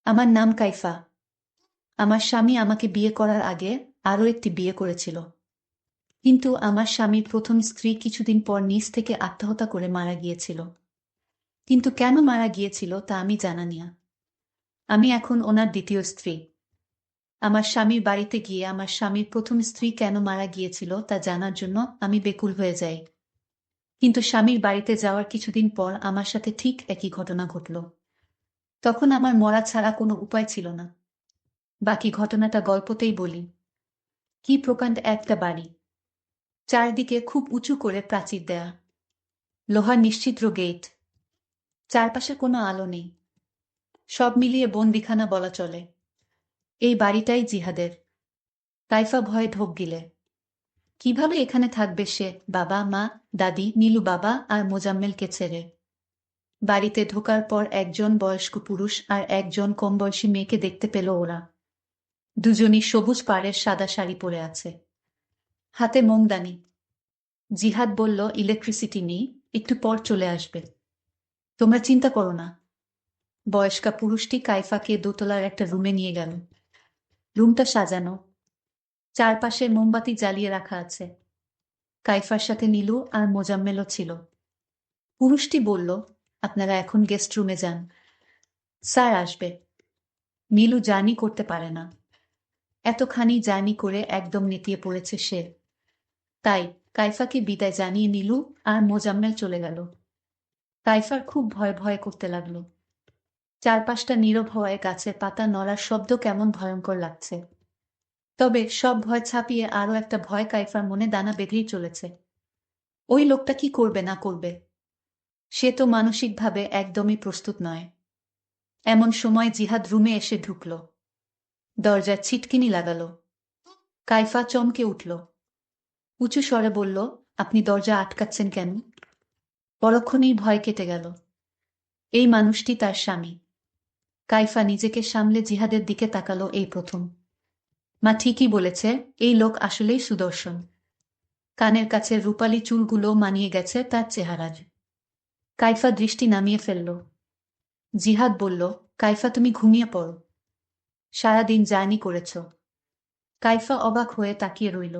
আমার নাম কাইফা। আমার স্বামী আমাকে বিয়ে করার আগে আরও একটি বিয়ে করেছিল। কিন্তু আমার স্বামীর প্রথম স্ত্রী কিছুদিন পর নিজ থেকে আত্মহত্যা করে মারা গিয়েছিল। কিন্তু কেন মারা গিয়েছিল তা আমি জানি না। আমি এখন ওনার দ্বিতীয় স্ত্রী। আমার স্বামীর বাড়িতে গিয়ে আমার স্বামীর প্রথম স্ত্রী কেন মারা গিয়েছিল তা জানার জন্য আমি বেকুল হয়ে যাই। কিন্তু স্বামীর বাড়িতে যাওয়ার কিছুদিন পর আমার সাথে ঠিক একই ঘটনা ঘটল। তখন আমার মরা ছাড়া কোনো উপায় ছিল না। বাকি ঘটনাটা গল্পতেই বলি। কি প্রকাণ্ড একটা বাড়ি, চারদিকে খুব উঁচু করে প্রাচীর দেয়া, লোহার নিশ্ছিদ্র গেট, চারপাশে কোনো আলো নেই, সব মিলিয়ে বন্দিখানা বলা চলে। এই বাড়িটাই জিহাদের। কাইফা ভয়ে ঢোক গিলে। কিভাবে এখানে থাকবে সে, বাবা মা, দাদি, নীলু বাবা আর মোজাম্মেলকে ছেড়ে? বাড়িতে ঢোকার পর একজন বয়স্ক পুরুষ আর একজন কমবয়সী মেয়েকে দেখতে পেল ওরা। দুজনই সবুজ পাড়ের সাদা শাড়ি পরে আছে, হাতে মোমদানি। জিহাদ বলল, ইলেকট্রিসিটি নেই, একটু পর চলে আসবে, তোমরা চিন্তা করো না। বয়স্কা পুরুষটি কাইফাকে দোতলার একটা রুমে নিয়ে গেল। রুমটা সাজানো, চারপাশে মোমবাতি জ্বালিয়ে রাখা আছে। কাইফার সাথে নীলু আর মোজাম্মেলও ছিল। পুরুষটি বলল, আপনারা এখন গেস্ট রুমে যান, স্যার আসবে। নীলু জার্নি করতে পারে না, এতখানি জার্নি করে একদম নেতিয়ে পড়েছে সে। তাই কাইফাকে বিদায় জানিয়ে নীলু আর মোজাম্মেল চলে গেল। কাইফার খুব ভয় ভয় করতে লাগলো। চারপাশটা নীরব হওয়ায় গাছের পাতা নড়ার শব্দ কেমন ভয়ঙ্কর লাগছে। তবে সব ভয় ছাপিয়ে আরও একটা ভয় কাইফার মনে দানা বেঁধেই চলেছে। ওই লোকটা কি করবে না করবে, সে তো মানসিকভাবে একদমই প্রস্তুত নয়। এমন সময় জিহাদ রুমে এসে ঢুকল। দরজার ছিটকিনি লাগালো। কাইফা চমকে উঠল। উঁচু স্বরে বলল, আপনি দরজা আটকাচ্ছেন কেন? পরক্ষণেই ভয় কেটে গেল। এই মানুষটি তার স্বামী। কাইফা নিজেকে সামলে জিহাদের দিকে তাকালো। এই প্রথম। মা ঠিকই বলেছে, এই লোক আসলেই সুদর্শন। কানের কাছে রূপালি চুলগুলো মানিয়ে গেছে তার চেহারার। কাইফা দৃষ্টি নামিয়ে ফেলল। জিহাদ বলল, কাইফা তুমি ঘুমিয়ে পড়ো, সারাদিন জার্নি করেছ। কাইফা অবাক হয়ে তাকিয়ে রইল।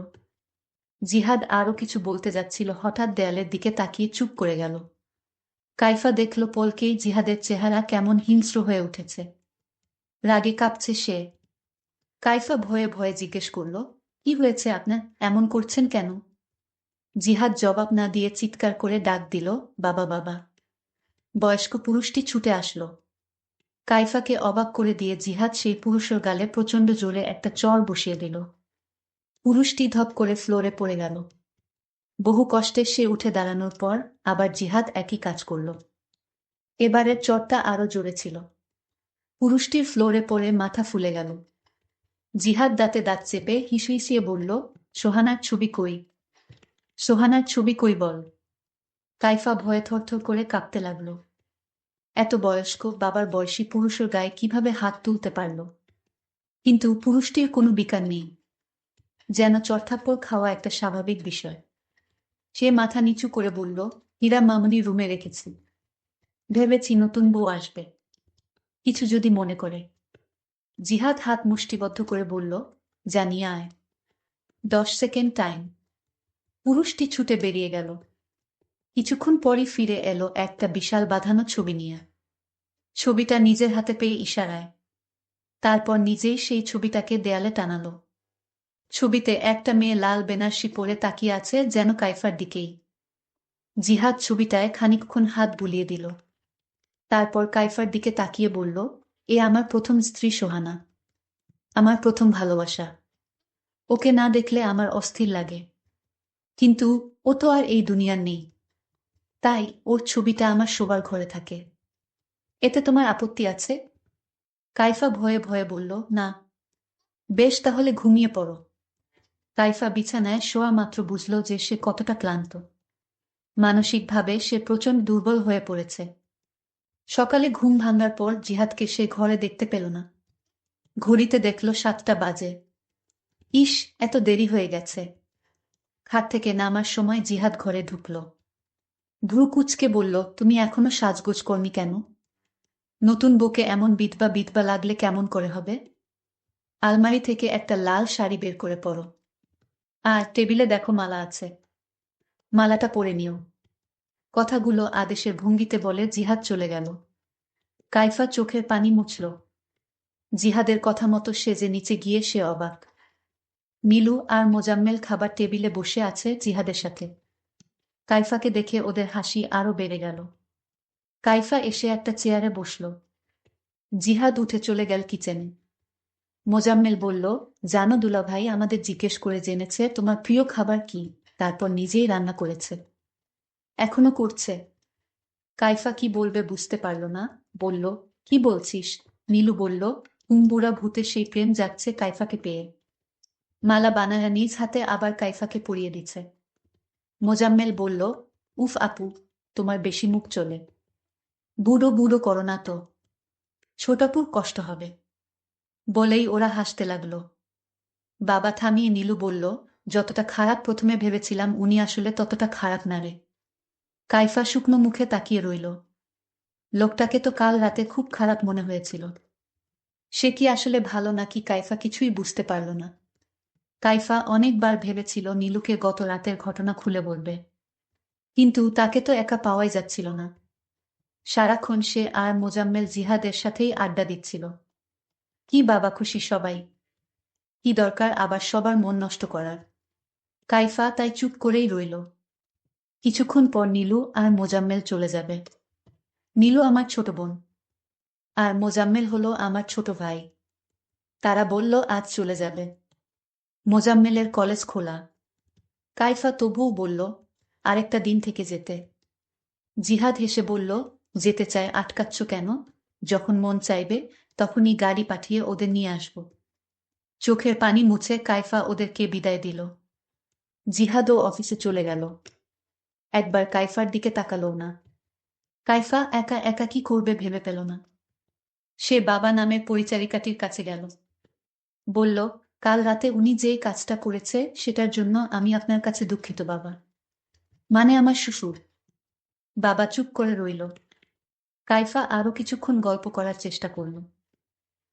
জিহাদ আরও কিছু বলতে যাচ্ছিল, হঠাৎ দেয়ালের দিকে তাকিয়ে চুপ করে গেল। কাইফা দেখল পলকেই জিহাদের চেহারা কেমন হিংস্র হয়ে উঠেছে। রাগে কাঁপছে সে। কাইফা ভয়ে ভয়ে জিজ্ঞেস করল, কি হয়েছে আপনার, এমন করছেন কেন? জিহাদ জবাব না দিয়ে চিৎকার করে ডাক দিল, বাবা বাবা। বয়স্ক পুরুষটি ছুটে আসলো। কাইফাকে অবাক করে দিয়ে জিহাদ সেই পুরুষের গালে প্রচণ্ড জোরে একটা চড় বসিয়ে দিল। পুরুষটি ধপ করে ফ্লোরে পড়ে গেল। বহু কষ্টে সে উঠে দাঁড়ানোর পর আবার জিহাদ একই কাজ করল। এবারের চড়টা আরো জোরে ছিল। পুরুষটির ফ্লোরে পড়ে মাথা ফুলে গেল। জিহাদ দাঁতে দাঁত চেপে হিসিয়ে বলল, সোহানার ছবি কই? সোহানার ছবি কই বল। কাইফা ভয়ে থরথর করে কাঁপতে লাগল। এত বয়স্ক বাবার বয়সী পুরুষের গায়ে কিভাবে হাত তুলতে পারল? কিন্তু পুরুষটির কোনো বিকার নেই, যেন চড়থাপ্পড় খাওয়া একটা স্বাভাবিক বিষয়। সে মাথা নিচু করে বলল, হীরা মামুনি রুমে রেখেছি, ভেবেছি নতুন বউ আসবে, কিছু যদি মনে করে। জিহাদ হাত মুষ্টিবদ্ধ করে বলল, জানিয়ে আয়। 10 সেকেন্ড টাইম। পুরুষটি ছুটে বেরিয়ে গেল। কিছুক্ষণ পরই ফিরে এলো একটা বিশাল বাঁধানো ছবি নিয়ে। ছবিটা নিজের হাতে পেয়ে ইশারায়। তারপর নিজেই সেই ছবিটাকে দেয়ালে টানালো। ছবিতে একটা মেয়ে লাল বেনারসি পরে তাকিয়ে আছে, যেন কাইফার দিকেই। জিহাদ ছবিটায় খানিকক্ষণ হাত বুলিয়ে দিল। তারপর কাইফার দিকে তাকিয়ে বলল, এ আমার প্রথম স্ত্রী সোহানা, আমার প্রথম ভালোবাসা। ওকে না দেখলে আমার অস্থির লাগে। কিন্তু ও তো আর এই দুনিয়ার নেই, তাই ওর ছবিটা আমার শোবার ঘরে থাকে। এতে তোমার আপত্তি আছে? কাইফা ভয়ে ভয়ে বলল, না। বেশ, তাহলে ঘুমিয়ে পড়ো। কাইফা বিছানায় শোয়া মাত্র বুঝল যে সে কতটা ক্লান্ত। মানসিকভাবে সে প্রচণ্ড দুর্বল হয়ে পড়েছে। সকালে ঘুম ভাঙার পর জিহাদকে সে ঘরে দেখতে পেল না। ঘড়িতে দেখল 7টা বাজে। ইস, এত দেরি হয়ে গেছে। খাট থেকে নামার সময় জিহাদ ঘরে ঢুকল। ভ্রু কুঁচকে বলল, তুমি এখনো সাজগোজ করনি কেন? নতুন বউকে এমন বিধবা বিধবা লাগলে কেমন করে হবে? আলমারি থেকে একটা লাল শাড়ি বের করে পরো। আর টেবিলে দেখো মালা আছে, মালাটা পরে নিও। কথাগুলো আদেশের ভঙ্গিতে বলে জিহাদ চলে গেল। কাইফা চোখের পানি মুছল। জিহাদের কথা মতো সেজে নিচে গিয়ে সে অবাক। নীলু আর মোজাম্মেল খাবার টেবিলে বসে আছে জিহাদের সাথে। কাইফাকে দেখে ওদের হাসি আরো বেড়ে গেল। কাইফা এসে একটা চেয়ারে বসল। জিহাদ উঠে চলে গেল কিচেনে। মোজাম্মেল বলল, জানো দুলাভাই আমাদের জিজ্ঞেস করে জেনেছে তোমার প্রিয় খাবার কি, তারপর নিজেই রান্না করেছে। এখনো করছে। কাইফা কি বলবে বুঝতে পারল না, বলল, কি বলছিস? নীলু বলল, বুড়া ভূতে সেই প্রেম যাচ্ছে কাইফাকে পেয়ে। মালা বানায়া নিজ হাতে আবার কাইফাকে পরিয়ে দিচ্ছে। মোজাম্মেল বলল, উফ আপু, তোমার বেশি মুখ চলে। বুড়ো বুড়ো করো না তো, ছোটাপুর কষ্ট হবে। বলেই ওরা হাসতে লাগলো। বাবা থামিয়ে নীলু বলল, যতটা খারাপ প্রথমে ভেবেছিলাম উনি আসলে ততটা খারাপ না রে। কাইফা শুকনো মুখে তাকিয়ে রইল। লোকটাকে তো কাল রাতে খুব খারাপ মনে হয়েছিল। সে কি আসলে ভালো নাকি কাইফা কিছুই বুঝতে পারল না। কাইফা অনেকবার ভেবেছিল নীলুকে গত রাতের ঘটনা খুলে বলবে, কিন্তু তাকে তো একা পাওয়াই যাচ্ছিল না। সারাক্ষণ সে আর মোজাম্মেল জিহাদের সাথেই আড্ডা দিচ্ছিল। কি বাবা খুশি সবাই, কি দরকার আবার সবার মন নষ্ট করার। কাইফা তাই চুপ করেই রইল। কিছুক্ষণ পর নীলু আর মোজাম্মেল চলে যাবে। নীলু আমার ছোট বোন, আর মোজাম্মেল হলো আমার ছোট ভাই। তারা বলল আজ চলে যাবে। মোজাম্মেলের কলেজ খোলা। কাইফা তবুও বলল, আরেকটা দিন থেকে যেতে। জিহাদ হেসে বলল, যেতে চায় আটকাচ্ছ কেন? যখন মন চাইবে তখনই গাড়ি পাঠিয়ে ওদের নিয়ে আসব। চোখের পানি মুছে কাইফা ওদেরকে বিদায় দিল। জিহাদও অফিসে চলে গেল। একবার কাইফার দিকে তাকালো না। কাইফা একা একা কি করবে ভেবে পেল না। সে বাবা নামের পরিচারিকাটির কাছে গেল। বলল, কাল রাতে উনি যে কাজটা করেছে সেটার জন্য আমি আপনার কাছে দুঃখিত বাবা। মানে আমার শ্বশুর। বাবা চুপ করে রইল। কাইফা আরো কিছুক্ষণ গল্প করার চেষ্টা করল,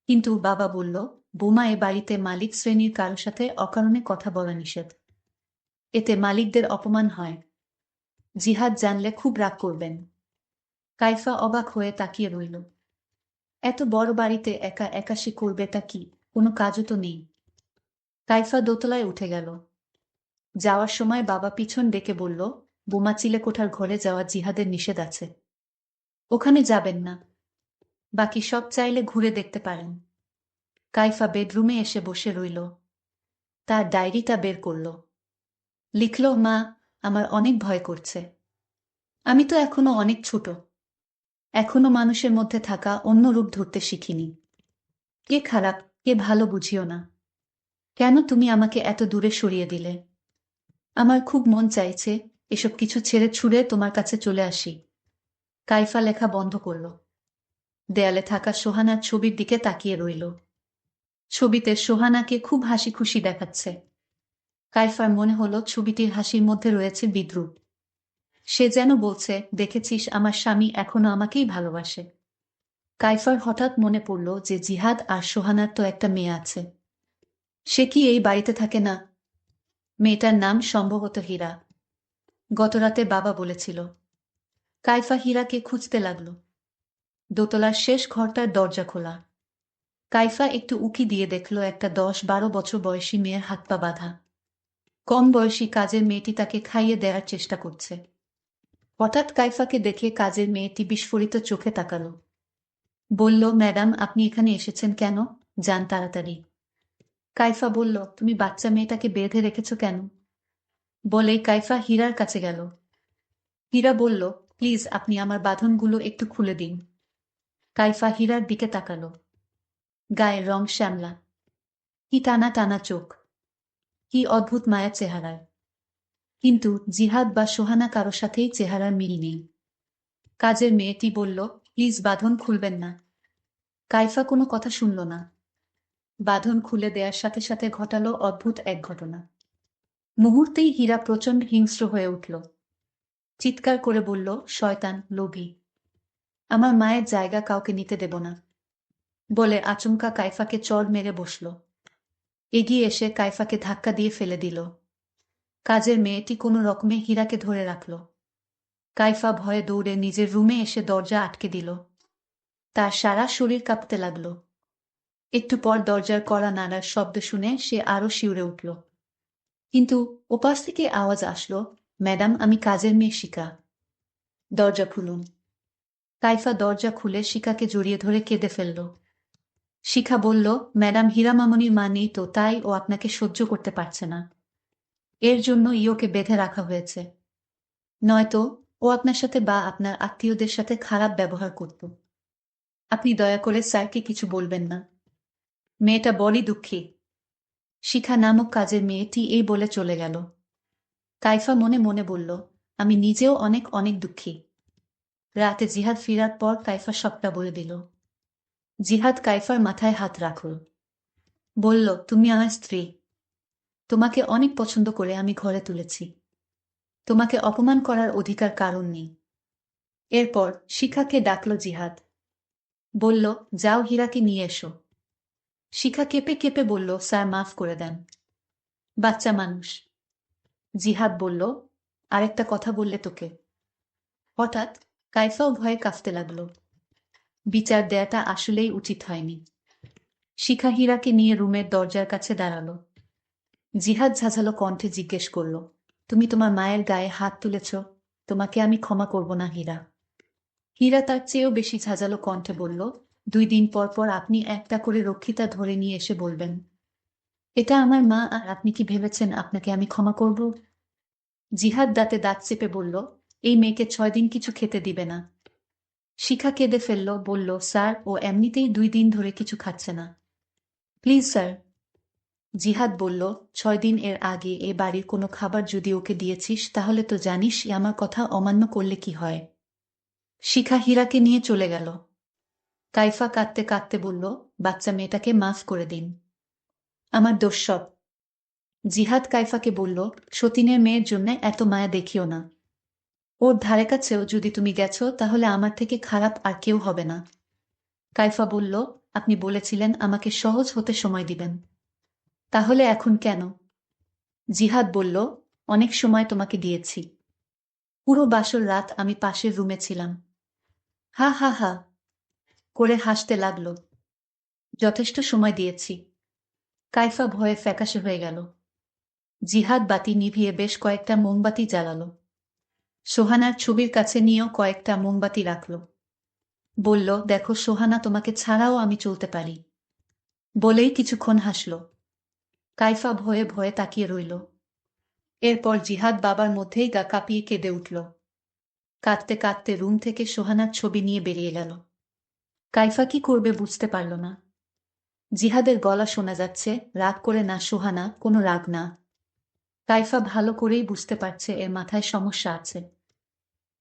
কিন্তু বাবা বলল, বোমা এ বাড়িতে মালিক শ্রেণীর কারো সাথে অকারণে কথা বলা নিষেধ। এতে মালিকদের অপমান হয়। জিহাদ জানলে খুব রাগ করবেন। কাইফা অবাক হয়ে তাকিয়ে রইল। এত বড় বাড়িতে একা একা সে করবেটা কি? কোনো কাজও তো নেই। কাইফা দোতলায় উঠে গেল। যাওয়ার সময় বাবা পিছন ডেকে বলল, বোমা চিলেকোঠার ঘরে যাওয়া জিহাদের নিষেধ আছে। ওখানে যাবেন না। বাকি সব চাইলে ঘুরে দেখতে পারেন। কাইফা বেডরুমে এসে বসে রইল। তার ডায়েরিটা বের করল। লিখল, মা, আমার অনেক ভয় করছে। আমি তো এখনো অনেক ছোট। এখনো মানুষের মধ্যে থাকা অন্য রূপ ধরতে শিখিনি। কে খারাপ, কে ভালো বুঝিও না। কেন তুমি আমাকে এত দূরে সরিয়ে দিলে? আমার খুব মন চাইছে এসব কিছু ছেড়ে ছুড়ে তোমার কাছে চলে আসি। কাইফা লেখা বন্ধ করল। দেয়ালে থাকা সোহানার ছবির দিকে তাকিয়ে রইল। ছবিতে সোহানাকে খুব হাসি খুশি দেখাচ্ছে। কাইফার মনে হলো ছবিটির হাসির মধ্যে রয়েছে বিদ্রুপ। সে যেন বলছে, দেখেছিস আমার স্বামী এখনো আমাকেই ভালোবাসে। কাইফার হঠাৎ মনে পড়ল যে জিহাদ আর সোহানার তো একটা মেয়ে আছে। সে কি এই বাড়িতে থাকে না? মেয়েটার নাম সম্ভবত হীরা। গতরাতে বাবা বলেছিল। কাইফা হীরাকে খুঁজতে লাগল। দোতলার শেষ ঘরটার দরজা খোলা। কাইফা একটু উকি দিয়ে দেখল একটা 10-12 বছর বয়সী মেয়ের হাত পা বাঁধা। কম বয়সী কাজের মেয়েটি তাকে খাইয়ে দেওয়ার চেষ্টা করছে। হঠাৎ কাইফাকে দেখে কাজের মেয়েটি বিস্ফোরিত চোখে তাকাল। বলল, ম্যাডাম আপনি এখানে এসেছেন কেন? যান তাড়াতাড়ি। কাইফা বলল, তুমি বাচ্চা মেয়েটাকে বেঁধে রেখেছ কেন? বলেই কাইফা হীরার কাছে গেল। হীরা বলল, প্লিজ আপনি আমার বাঁধনগুলো একটু খুলে দিন। কাইফা হীরার দিকে তাকালো। গায়ের রং শ্যামলা। কি টানা টানা চোখ। কি অদ্ভুত মায়া চেহারায়। কিন্তু জিহাদ বা সোহানা কারো সাথেই চেহারার মিল নেই। কাজের মেয়েটি বলল, প্লিজ বাঁধন খুলবেন না। কাইফা কোনো কথা শুনল না। বাঁধন খুলে দেওয়ার সাথে সাথে ঘটালো অদ্ভুত এক ঘটনা। মুহূর্তেই হীরা প্রচণ্ড হিংস্র হয়ে উঠল। চিৎকার করে বলল, শয়তান, লোভী। আমার মায়ের জায়গা কাউকে নিতে দেব না, বলে আচমকা কাইফাকে চড় মেরে বসল। এগিয়ে এসে কাইফাকে ধাক্কা দিয়ে ফেলে দিল। কাজের মেয়েটি কোনো রকমে হীরাকে ধরে রাখল। কাইফা ভয়ে দৌড়ে নিজের রুমে এসে দরজা আটকে দিল। তার সারা শরীর কাঁপতে লাগল। একটু পর দরজার কড়া নাড়ার শব্দ শুনে সে আরো শিউরে উঠল। কিন্তু ওপাশ থেকে আওয়াজ আসলো, ম্যাডাম, আমি কাজের মেয়ে শিখা, দরজা খুলুন। কাইফা দরজা খুলে শিখাকে জড়িয়ে ধরে কেঁদে ফেলল। শিখা বলল, ম্যাডাম, হীরা মামনির মা নেই তো, তাই ও আপনাকে সহ্য করতে পারছে না। এর জন্য ওকে বেঁধে রাখা হয়েছে, নয়তো ও আপনার সাথে বা আপনার আত্মীয়দের সাথে খারাপ ব্যবহার করত। আপনি দয়া করে স্যারকে কিছু বলবেন না। মেয়েটা বড়ই দুঃখী। শিখা নামক কাজের মেয়েটি এই বলে চলে গেল। কাইফা মনে মনে বলল, আমি নিজেও অনেক অনেক দুঃখী। রাতে জিহাদ ফিরার পর কাইফা সবটা বলে দিল। জিহাদ কাইফার মাথায় হাত রাখল। বলল, তুমি আমার স্ত্রী। তোমাকে অনেক পছন্দ করে আমি ঘরে তুলেছি। তোমাকে অপমান করার অধিকার কারণ নেই। এরপর শিখাকে ডাকল জিহাদ। বলল, যাও হীরাকে নিয়ে এসো। শিখা কেঁপে কেঁপে বলল, স্যার, মাফ করে দেন, বাচ্চা মানুষ। জিহাদ বলল, আরেকটা কথা বললে তোকে। হঠাৎ কাইফাও ভয়ে কাঁপতে লাগল। বিচার দেয়াটা আসলেই উচিত হয়নি। শিখা হীরাকে নিয়ে রুমের দরজার কাছে দাঁড়ালো। জিহাদ ঝাঁঝালো কণ্ঠে জিজ্ঞেস করল, তুমি তোমার মায়ের গায়ে হাত তুলেছ, তোমাকে আমি ক্ষমা করব না হীরা। হীরা তার চেয়েও বেশি ঝাঁঝালো কণ্ঠে বলল, 2 দিন পর পর আপনি একটা করে রক্ষিতা ধরে নিয়ে এসে বলবেন এটা আমার মা, আর আপনি কি ভেবেছেন আপনাকে আমি ক্ষমা করব? জিহাদ দাঁতে দাঁত চেপে বলল, এই মেয়েকে 6 দিন কিছু খেতে দিবে না। শিখা কেঁদে ফেলল, বলল, স্যার, ও এমনিতেই 2 দিন ধরে কিছু খাচ্ছে না, প্লিজ স্যার। জিহাদ বলল, 6 দিন এর আগে এ বাড়ির কোনো খাবার যদি ওকে দিয়েছিস তাহলে তো জানিস আমার কথা অমান্য করলে কি হয়। শিখা হীরাকে নিয়ে চলে গেল। কাইফা কাঁদতে কাঁদতে বলল, বাচ্চা মেয়েটাকে মাফ করে দিন, আমার দোষ সব। জিহাদ কাইফাকে বলল, সতীনের মেয়ের জন্য এত মায়া দেখিও না। ওর ধারে কাছেও যদি তুমি গেছো তাহলে আমার থেকে খারাপ আর কেউ হবে না। কাইফা বলল, আপনি বলেছিলেন আমাকে সহজ হতে সময় দিবেন, তাহলে এখন কেন? জিহাদ বলল, অনেক সময় তোমাকে দিয়েছি। পুরো বাসর রাত আমি পাশের রুমে ছিলাম। হা হা হা করে হাসতে লাগল। যথেষ্ট সময় দিয়েছি। কাইফা ভয়ে ফ্যাকাশে হয়ে গেল। জিহাদ বাতি নিভিয়ে বেশ কয়েকটা মোমবাতি জ্বালালো। সোহানার ছবির কাছে নিয়েও কয়েকটা মোমবাতি রাখল। বলল, দেখো সোহানা, তোমাকে ছাড়াও আমি চলতে পারি। বলেই কিছুক্ষণ হাসল। কাইফা ভয়ে ভয়ে তাকিয়ে রইল। এরপর জিহাদ বাবার মধ্যেই গা কাঁপিয়ে কেঁদে উঠল। কাঁদতে কাঁদতে রুম থেকে সোহানার ছবি নিয়ে বেরিয়ে গেল। কাইফা কি করবে বুঝতে পারল না। জিহাদের গলা শোনা যাচ্ছে, রাগ করে না সোহানা, কোনো রাগ না। কাইফা ভালো করেই বুঝতে পারছে এর মাথায় সমস্যা আছে।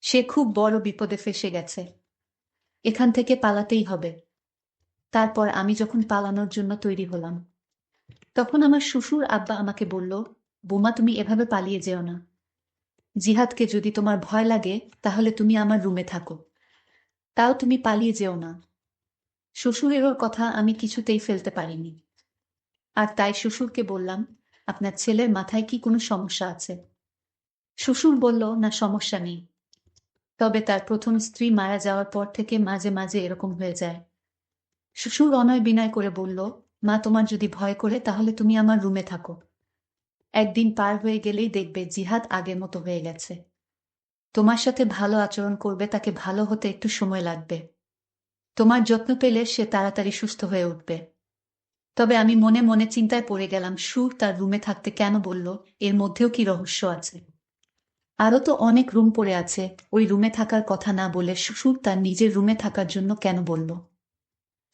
সে খুব বড় বিপদে ফেঁসে গেছে। এখান থেকে পালাতেই হবে। তারপর আমি যখন পালানোর জন্য তৈরি হলাম, তখন আমার শ্বশুর আব্বা আমাকে বলল, বোমা, তুমি এভাবে পালিয়ে যেও না। জিহাদকে যদি তোমার ভয় লাগে তাহলে তুমি আমার রুমে থাকো, তাও তুমি পালিয়ে যেও না। শ্বশুরেরও কথা আমি কিছুতেই ফেলতে পারিনি। আর তাই শ্বশুরকে বললাম, আপনার ছেলের মাথায় কি কোনো সমস্যা আছে? শ্বশুর বলল, না, সমস্যা নেই, তবে তার প্রথম স্ত্রী মারা যাওয়ার পর থেকে মাঝে মাঝে এরকম হয়ে যায়। শ্বশুর অনয় বিনয় করে বলল, মা, তোমার যদি ভয় করে তাহলে তুমি আমার রুমে থাকো। একদিন পার হয়ে গেলেই দেখবে জিহাদ আগের মতো হয়ে গেছে। তোমার সাথে ভালো আচরণ করবে, তাকে ভালো হতে একটু সময় লাগবে। তোমার যত্ন পেলে সে তাড়াতাড়ি সুস্থ হয়ে উঠবে। তবে আমি মনে মনে চিন্তায় পড়ে গেলাম, সুর তার রুমে থাকতে কেন বলল? এর মধ্যেও কি রহস্য আছে? আরও তো অনেক রুম পড়ে আছে, ওই রুমে থাকার কথা না বলে শ্বশুর তার নিজের রুমে থাকার জন্য কেন বলল?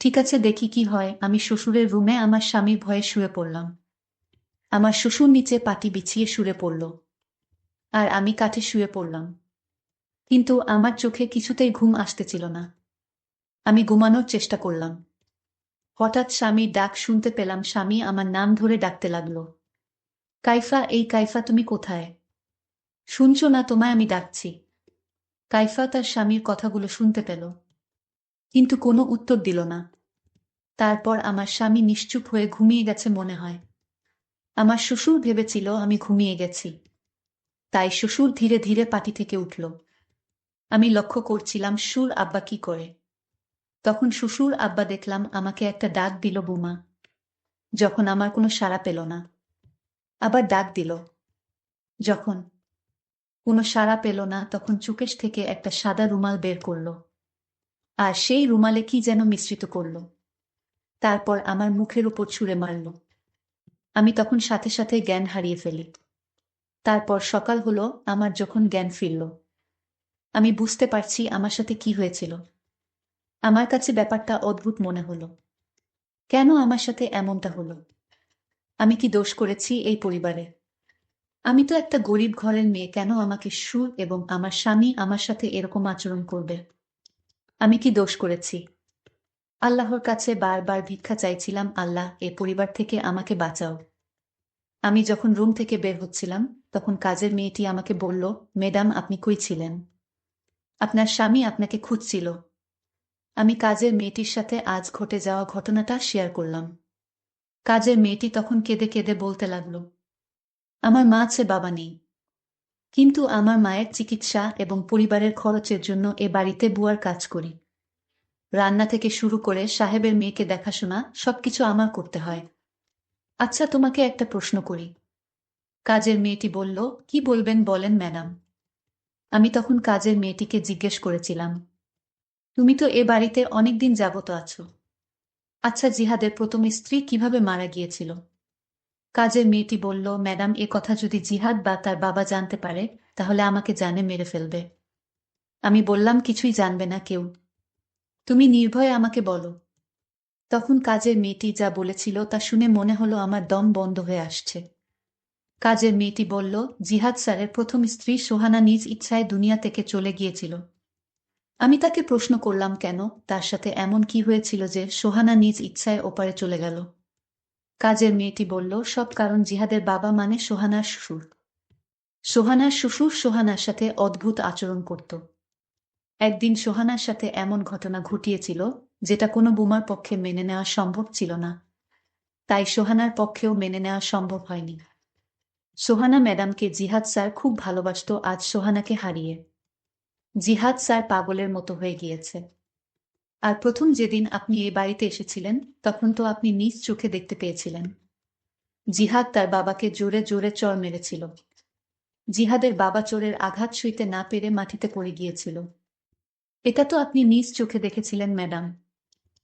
ঠিক আছে, দেখি কি হয়। আমি শ্বশুরের রুমে আমার স্বামীর ভয়ে শুয়ে পড়লাম। আমার শ্বশুর নিচে পাটি বিছিয়ে শুয়ে পড়ল, আর আমি কাঠে শুয়ে পড়লাম। কিন্তু আমার চোখে কিছুতেই ঘুম আসতেছিল না। আমি ঘুমানোর চেষ্টা করলাম। হঠাৎ স্বামীর ডাক শুনতে পেলাম। স্বামী আমার নাম ধরে ডাকতে লাগলো, কাইফা, এই কাইফা, তুমি কোথায়? শুনছো না তোমায় আমি ডাকছি? কাইফা তার স্বামীর কথাগুলো শুনতে পেল। কিন্তু কোনো উত্তর দিল না। তারপর আমার স্বামী নিশ্চুপ হয়ে ঘুমিয়ে গেছে মনে হয়। আমার শ্বশুর ভেবেছিল আমি ঘুমিয়ে গেছি, তাই শ্বশুর ধীরে ধীরে পাটি থেকে উঠল। আমি লক্ষ্য করছিলাম সুর আব্বা কি করে। তখন শ্বশুর আব্বা দেখলাম আমাকে একটা ডাক দিল, বুমা। যখন আমার কোনো সাড়া পেল না, আবার ডাক দিল। যখন কোনো সাড়া পেল না, তখন চুকেশ থেকে একটা সাদা রুমাল বের করল, আর সেই রুমালে কি যেন মিশ্রিত করল। তারপর আমার মুখের উপর ছুঁড়ে মারল। আমি তখন সাথে সাথে জ্ঞান হারিয়ে ফেলি। তারপর সকাল হলো, আমার যখন জ্ঞান ফিরল, আমি বুঝতে পারছি আমার সাথে কি হয়েছিল। আমার কাছে ব্যাপারটা অদ্ভুত মনে হলো। কেন আমার সাথে এমনটা হলো? আমি কি দোষ করেছি এই পরিবারে? আমি তো একটা গরিব ঘরের মেয়ে, কেন আমাকে সুর এবং আমার স্বামী আমার সাথে এরকম আচরণ করবে? আমি কি দোষ করেছি? আল্লাহর কাছে বারবার ভিক্ষা চাইছিলাম, আল্লাহ, এ পরিবার থেকে আমাকে বাঁচাও। আমি যখন রুম থেকে বের হচ্ছিলাম, তখন কাজের মেয়েটি আমাকে বলল, ম্যাডাম, আপনি কই ছিলেন? আপনার স্বামী আপনাকে খুঁজছিল। আমি কাজের মেয়েটির সাথে আজ ঘটে যাওয়া ঘটনাটা শেয়ার করলাম। কাজের মেয়েটি তখন কেঁদে কেঁদে বলতে লাগলো, আমার মা আছে, বাবা নেই, কিন্তু আমার মায়ের চিকিৎসা এবং পরিবারের খরচের জন্য এ বাড়িতে বুয়ার কাজ করি। রান্না থেকে শুরু করে সাহেবের মেয়েকে দেখাশোনা সবকিছু আমার করতে হয়। আচ্ছা, তোমাকে একটা প্রশ্ন করি। কাজের মেয়েটি বলল, কি বলবেন বলেন ম্যাডাম। আমি তখন কাজের মেয়েটিকে জিজ্ঞেস করেছিলাম, তুমি তো এ বাড়িতে অনেকদিন যাবত আছো। আচ্ছা, জিহাদের প্রথম স্ত্রী কিভাবে মারা গিয়েছিল? কাজের মেয়েটি বলল, ম্যাডাম, এ কথা যদি জিহাদ বা তার বাবা জানতে পারে, তাহলে আমাকে জানে মেরে ফেলবে। আমি বললাম, কিছুই জানবে না কেউ, তুমি নির্ভয়ে আমাকে বলো। তখন কাজের মেয়েটি যা বলেছিল তা শুনে মনে হলো আমার দম বন্ধ হয়ে আসছে। কাজের মেয়েটি বলল, জিহাদ স্যারের প্রথম স্ত্রী সোহানা নিজ ইচ্ছায় দুনিয়া থেকে চলে গিয়েছিল। আমি তাকে প্রশ্ন করলাম, কেন, তার সাথে এমন কি হয়েছিল যে সোহানা নিজ ইচ্ছায় ওপারে চলে গেল? কাজের মেয়েটি বলল, সব কারণ জিহাদের বাবা মানে সোহানার শ্বশুর। সোহানার শ্বশুর সোহানার সাথে অদ্ভুত আচরণ করত। একদিন সোহানার সাথে এমন ঘটনা ঘটিয়েছিল যেটা কোনো বুমার পক্ষে মেনে নেওয়া সম্ভব ছিল না। তাই সোহানার পক্ষেও মেনে নেওয়া সম্ভব হয়নি। সোহানা ম্যাডামকে জিহাদ স্যার খুব ভালোবাসত, আজ সোহানাকে হারিয়ে জিহাদ স্যার পাগলের মতো হয়ে গিয়েছে। আর প্রথম যেদিন আপনি এ বাড়িতে এসেছিলেন, তখন তো আপনি নিজ চোখে দেখতে পেয়েছিলেন জিহাদ তার বাবাকে জোরে জোরে চড় মেরেছিল। জিহাদের বাবা চোরের আঘাত সইতে না পেরে মাটিতে পড়ে গিয়েছিল। এটা তো আপনি নিজ চোখে দেখেছিলেন ম্যাডাম।